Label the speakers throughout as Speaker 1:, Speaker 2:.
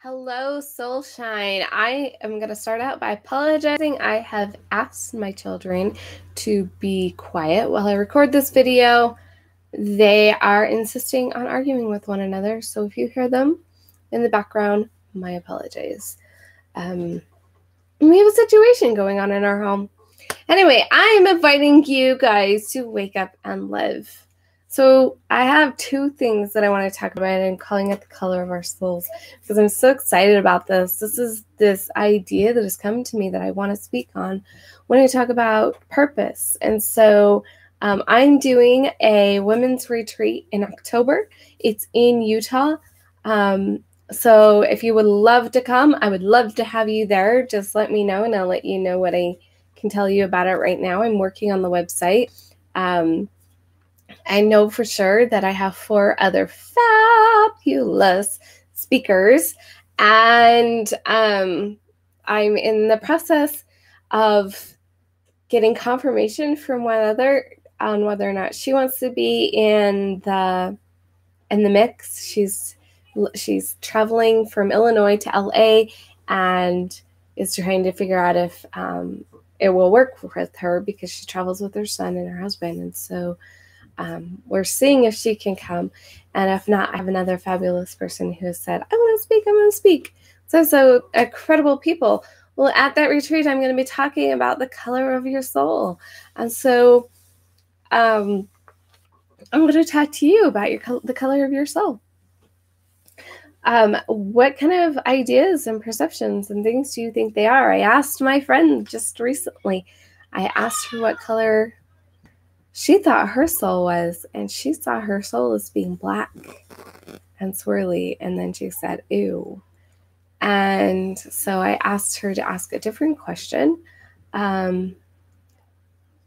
Speaker 1: Hello, Soulshine. I am going to start out by apologizing. I have asked my children to be quiet while I record this video. They are insisting on arguing with one another, so if you hear them in the background, my apologies. We have a situation going on in our home. Anyway, I am inviting you guys to wake up and live. So I have two things that I want to talk about and calling it the color of our souls because I'm so excited about this. This is this idea that has come to me that I want to speak on when I talk about purpose. And so I'm doing a women's retreat in October. It's in Utah. So if you would love to come, I would love to have you there. Just let me know and I'll let you know what I can tell you about it right now. I'm working on the website. I know for sure that I have 4 other fabulous speakers, and I'm in the process of getting confirmation from one other on whether or not she wants to be in the mix. She's traveling from Illinois to LA and is trying to figure out if it will work with her because she travels with her son and her husband, and so we're seeing if she can come, and if not, I have another fabulous person who has said, I want to speak. So incredible people. Well, at that retreat, I'm going to be talking about the color of your soul. And so I'm going to talk to you about the color of your soul. What kind of ideas and perceptions and things do you think they are? I asked my friend just recently, I asked her what color she thought her soul was, and she saw her soul as being black and swirly, and then she said, ew. And so I asked her to ask a different question, a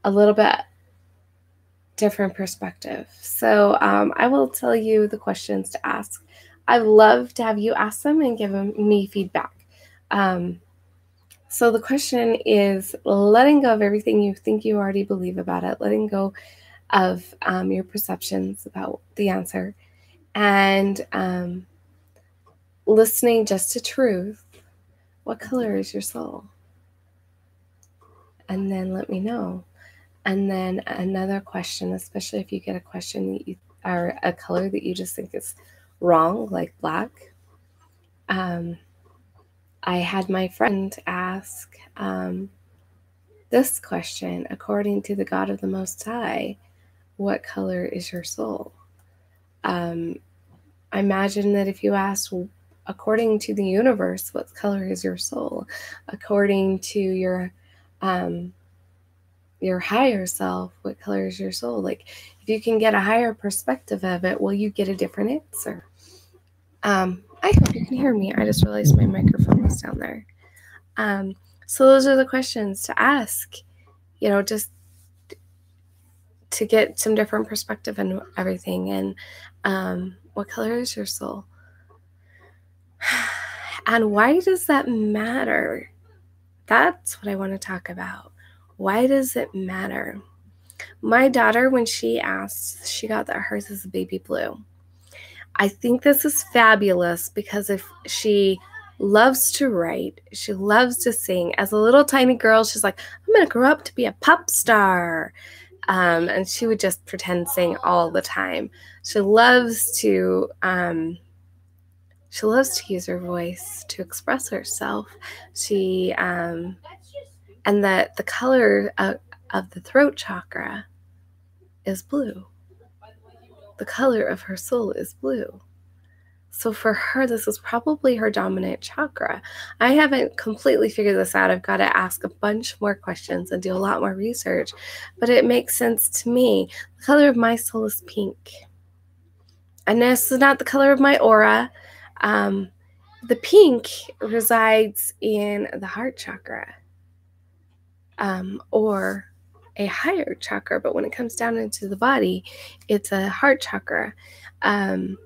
Speaker 1: little bit different perspective. So I will tell you the questions to ask. I'd love to have you ask them and give me feedback. So the question is letting go of everything you think you already believe about it, letting go of your perceptions about the answer, and listening just to truth. What color is your soul? And then let me know. And then another question, especially if you get a question that you are a color that you just think is wrong, like black. I had my friend ask this question, according to the God of the Most High, what color is your soul? I imagine that if you asked, according to the universe, what color is your soul? According to your higher self, what color is your soul? Like, if you can get a higher perspective of it, will you get a different answer? I hope you can hear me. I just realized my microphone was down there. So those are the questions to ask, just to get some different perspective and everything. And what color is your soul? And why does that matter? That's what I want to talk about. Why does it matter? My daughter, when she asked, she got that hers is a baby blue. I think this is fabulous because if she loves to write, she loves to sing. As a little tiny girl, she's like, I'm going to grow up to be a pop star. And she would just pretend sing all the time. She loves to use her voice to express herself. And the color of the throat chakra is blue. The color of her soul is blue. So for her, this is probably her dominant chakra. I haven't completely figured this out. I've got to ask a bunch more questions and do a lot more research, but it makes sense to me. The color of my soul is pink. And this is not the color of my aura. The pink resides in the heart chakra, or a higher chakra, but when it comes down into the body, it's a heart chakra. And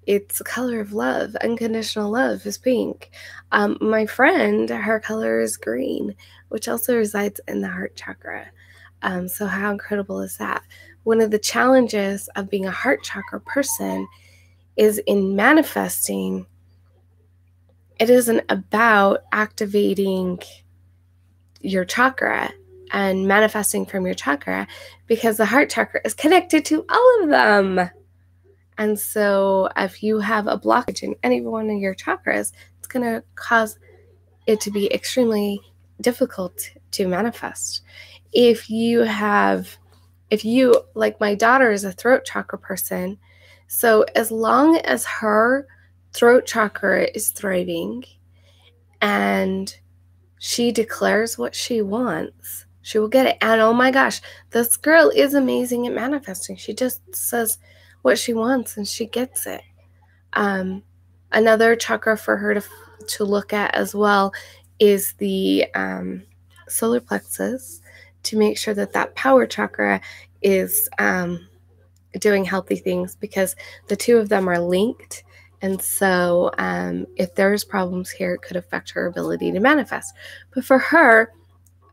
Speaker 1: it's the color of love. Unconditional love is pink. My friend, her color is green, which also resides in the heart chakra. So how incredible is that? One of the challenges of being a heart chakra person is in manifesting, it isn't about activating your chakra and manifesting from your chakra, because the heart chakra is connected to all of them. And so if you have a blockage in any one of your chakras, it's going to cause it to be extremely difficult to manifest. If you, like my daughter is a throat chakra person, so as long as her throat chakra is thriving and she declares what she wants, she will get it. And oh my gosh, this girl is amazing at manifesting. She just says what she wants and she gets it. Another chakra for her to look at as well is the solar plexus, to make sure that power chakra is doing healthy things, because the two of them are linked. And so if there's problems here, it could affect her ability to manifest. But for her,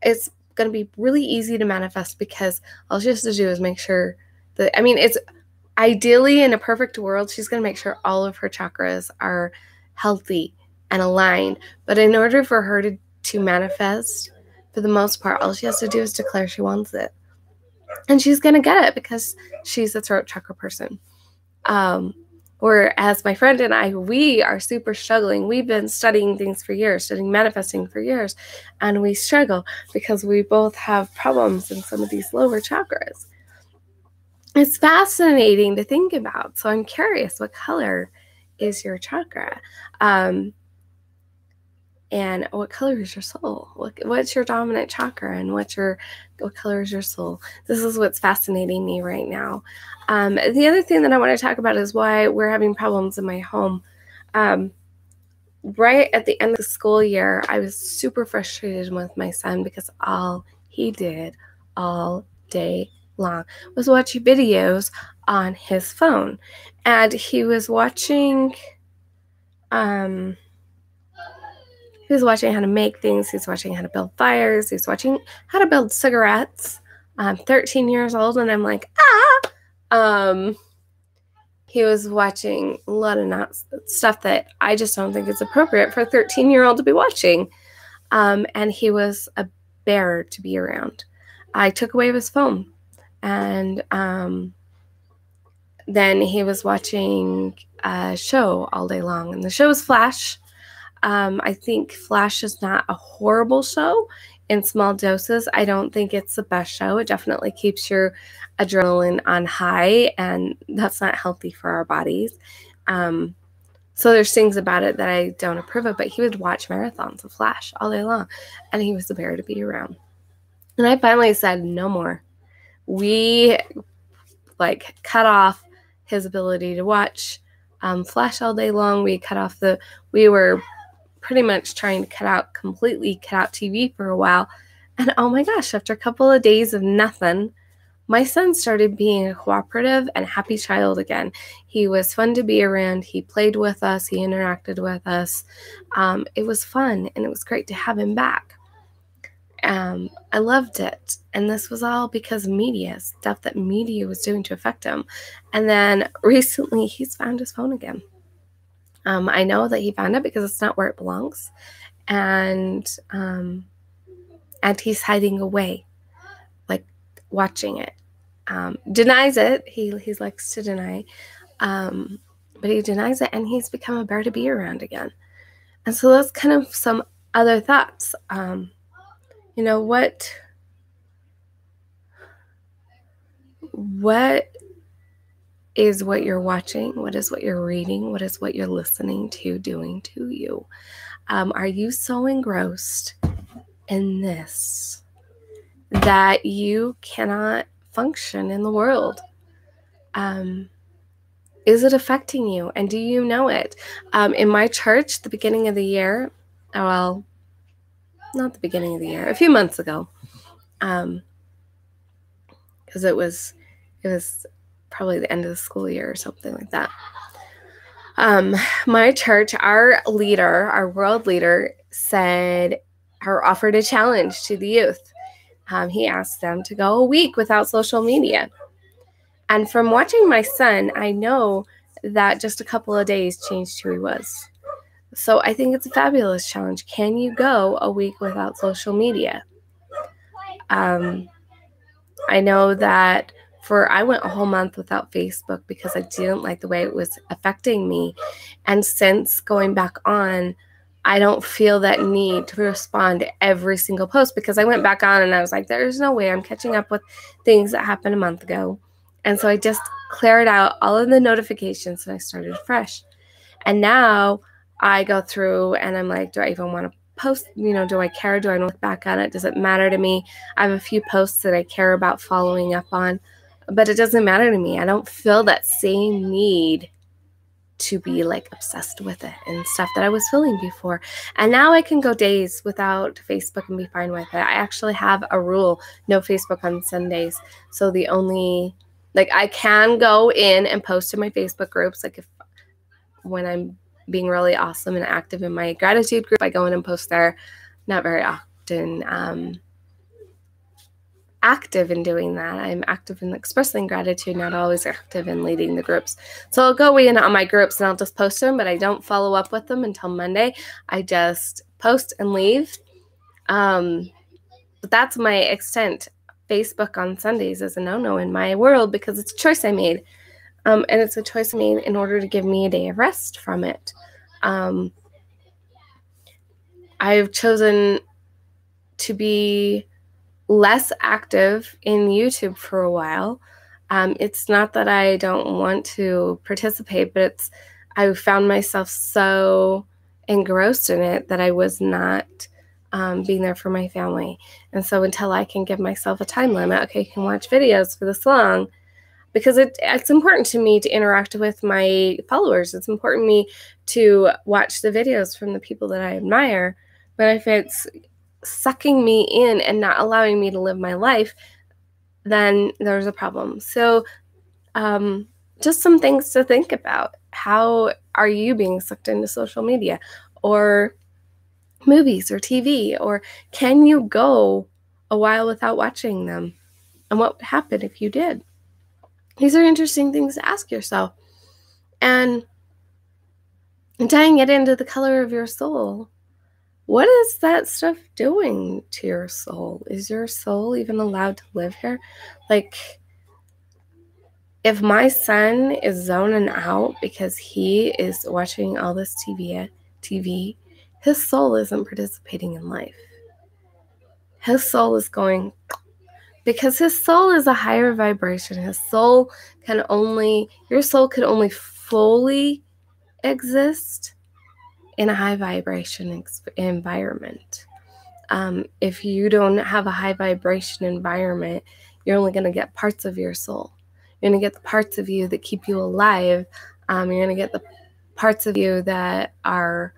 Speaker 1: it's going to be really easy to manifest, because all she has to do is make sure that, it's ideally in a perfect world, she's going to make sure all of her chakras are healthy and aligned. But in order for her to manifest, for the most part, all she has to do is declare she wants it. And she's going to get it, because she's a throat chakra person. Whereas my friend and I, we are super struggling. We've been studying things for years, studying manifesting for years, and we struggle because we both have problems in some of these lower chakras. It's fascinating to think about. So I'm curious, what color is your chakra? And what color is your soul? What's your dominant chakra, and what color is your soul? This is what's fascinating me right now. The other thing that I want to talk about is why we're having problems in my home. Right at the end of the school year, I was super frustrated with my son, because all he did all day long was watch videos on his phone. And he was watching he was watching how to make things. He's watching how to build fires. He's watching how to build cigarettes. I'm 13 years old, and I'm like, he was watching a lot of stuff that I just don't think is appropriate for a 13-year-old to be watching. And he was a bear to be around. I took away his phone. And then he was watching a show all day long. And the show was Flash. I think Flash is not a horrible show in small doses. I don't think it's the best show. It definitely keeps your adrenaline on high, and that's not healthy for our bodies. So there's things about it that I don't approve of, but he would watch marathons of Flash all day long, and he was the bear to be around. And I finally said, no more. We cut off his ability to watch Flash all day long. We were pretty much trying to completely cut out TV for a while. And oh my gosh, after a couple of days of nothing, my son started being a cooperative and happy child again. He was fun to be around. He played with us. He interacted with us. It was fun, and it was great to have him back. I loved it. And this was all because of media, stuff that media was doing to affect him. And then recently, he's found his phone again. I know that he found it because it's not where it belongs. And he's hiding away, watching it. Denies it. He likes to deny. But he denies it, and he's become a bear to be around again. And so that's kind of some other thoughts. What is what you're watching? What is what you're reading? What is what you're listening to doing to you? Are you so engrossed in this that you cannot function in the world? Is it affecting you? And do you know it? In my church, the beginning of the year, well, not the beginning of the year, a few months ago, because it was probably the end of the school year or something like that. My church, our world leader, offered a challenge to the youth. He asked them to go a week without social media. And from watching my son, I know that just a couple of days changed who he was. So I think it's a fabulous challenge. Can you go a week without social media? I know that I went a whole month without Facebook because I didn't like the way it was affecting me. And since going back on, I don't feel that need to respond to every single post, because I went back on and I was like, there's no way I'm catching up with things that happened a month ago. And so I just cleared out all of the notifications and I started fresh. And now I go through and I'm like, do I even want to post? Do I care? Do I look back on it? Does it matter to me? I have a few posts that I care about following up on, but it doesn't matter to me. I don't feel that same need to be like obsessed with it and stuff that I was feeling before. And now I can go days without Facebook and be fine with it. I actually have a rule, no Facebook on Sundays. So I can go in and post in my Facebook groups. Like when I'm being really awesome and active in my gratitude group, I go in and post there. Not very often active in doing that. I'm active in expressing gratitude, not always active in leading the groups. So I'll go in on my groups and I'll just post them, but I don't follow up with them until Monday. I just post and leave. But that's my extent. Facebook on Sundays is a no-no in my world because it's a choice I made. And it's a choice I made in order to give me a day of rest from it. I've chosen to be less active in YouTube for a while. It's not that I don't want to participate, but I found myself so engrossed in it that I was not being there for my family. And so until I can give myself a time limit, okay, you can watch videos for this long, because it's important to me to interact with my followers. It's important to me to watch the videos from the people that I admire. But if it's sucking me in and not allowing me to live my life, then there's a problem. So just some things to think about. How are you being sucked into social media or movies or TV? Or can you go a while without watching them? And what would happen if you did? These are interesting things to ask yourself. And tying it into the color of your soul, what is that stuff doing to your soul? Is your soul even allowed to live here? Like, if my son is zoning out because he is watching all this TV, his soul isn't participating in life. His soul is going, because his soul is a higher vibration. Your soul could only fully exist in a high vibration environment. If you don't have a high vibration environment, you're only going to get parts of your soul. You're going to get the parts of you that keep you alive. You're going to get the parts of you that are,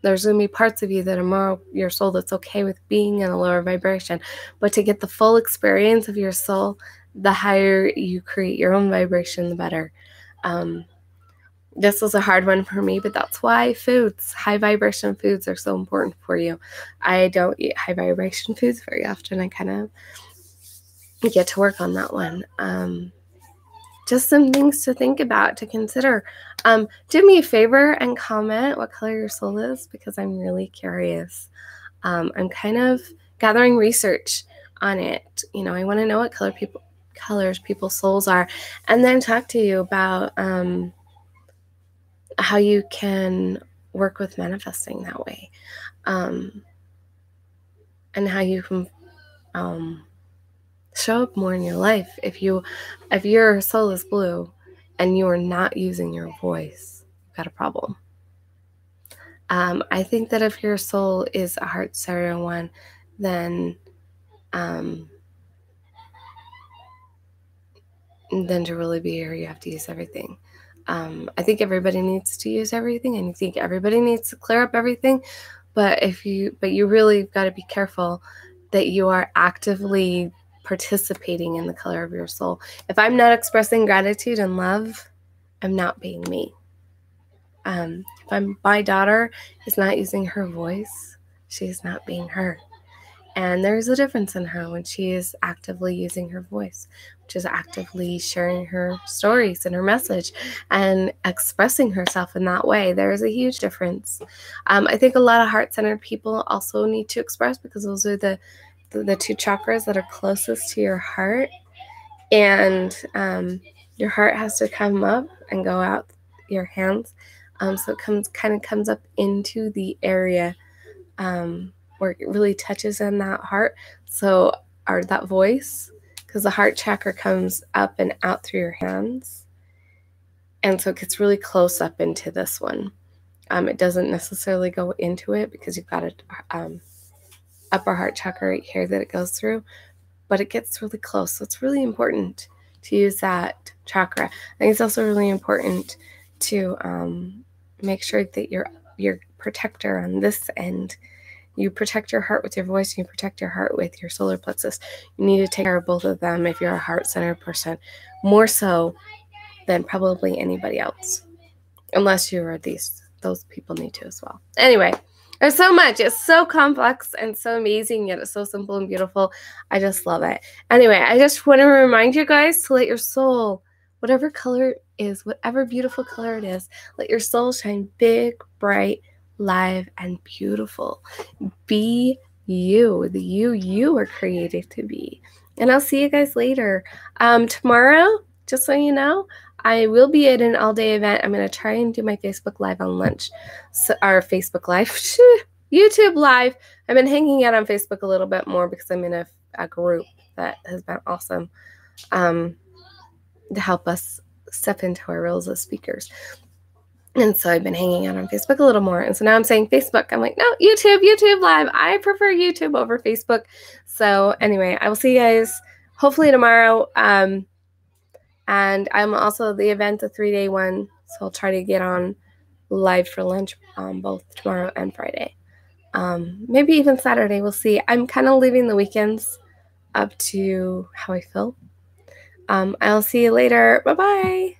Speaker 1: there's going to be parts of you that are more your soul that's okay with being in a lower vibration. But to get the full experience of your soul, the higher you create your own vibration, the better. This was a hard one for me, but that's why high vibration foods are so important for you. I don't eat high vibration foods very often. I kind of get to work on that one. Just some things to think about, to consider. Do me a favor and comment what color your soul is, because I'm really curious. I'm kind of gathering research on it. I want to know what colors people's souls are, and then talk to you about how you can work with manifesting that way, and how you can show up more in your life. If your soul is blue and you are not using your voice, you've got a problem. I think that if your soul is a heart center one, then to really be here, you have to use everything. I think everybody needs to use everything, and I think everybody needs to clear up everything. But you really got to be careful that you are actively participating in the color of your soul. If I'm not expressing gratitude and love, I'm not being me. If my daughter is not using her voice, she's not being her. And there's a difference in her when she is actively using her voice, which is actively sharing her stories and her message and expressing herself in that way. There is a huge difference. I think a lot of heart-centered people also need to express, because those are the two chakras that are closest to your heart. And your heart has to come up and go out your hands. So it kind of comes up into the area where it really touches in that heart. So, or that voice, because the heart chakra comes up and out through your hands. And so it gets really close up into this one. It doesn't necessarily go into it because you've got a upper heart chakra right here that it goes through, but it gets really close. So it's really important to use that chakra. I think it's also really important to make sure that your protector on this end, you protect your heart with your voice, and you protect your heart with your solar plexus. You need to take care of both of them if you're a heart-centered person, more so than probably anybody else, unless you are those people need to as well. Anyway, there's so much. It's so complex and so amazing, yet it's so simple and beautiful. I just love it. Anyway, I just want to remind you guys to let your soul, whatever color it is, whatever beautiful color it is, let your soul shine big, bright, live, and beautiful. Be you, the you were created to be. And I'll see you guys later. Tomorrow, just so you know, I will be at an all-day event. I'm going to try and do my Facebook Live on lunch. So, our Facebook Live, YouTube Live. I've been hanging out on Facebook a little bit more because I'm in a group that has been awesome to help us step into our roles as speakers. And so I've been hanging out on Facebook a little more. And so now I'm saying Facebook. I'm like, no, YouTube Live. I prefer YouTube over Facebook. So anyway, I will see you guys hopefully tomorrow. And I'm also the event, the 3-day one. So I'll try to get on live for lunch both tomorrow and Friday. Maybe even Saturday. We'll see. I'm kind of leaving the weekends up to how I feel. I'll see you later. Bye-bye.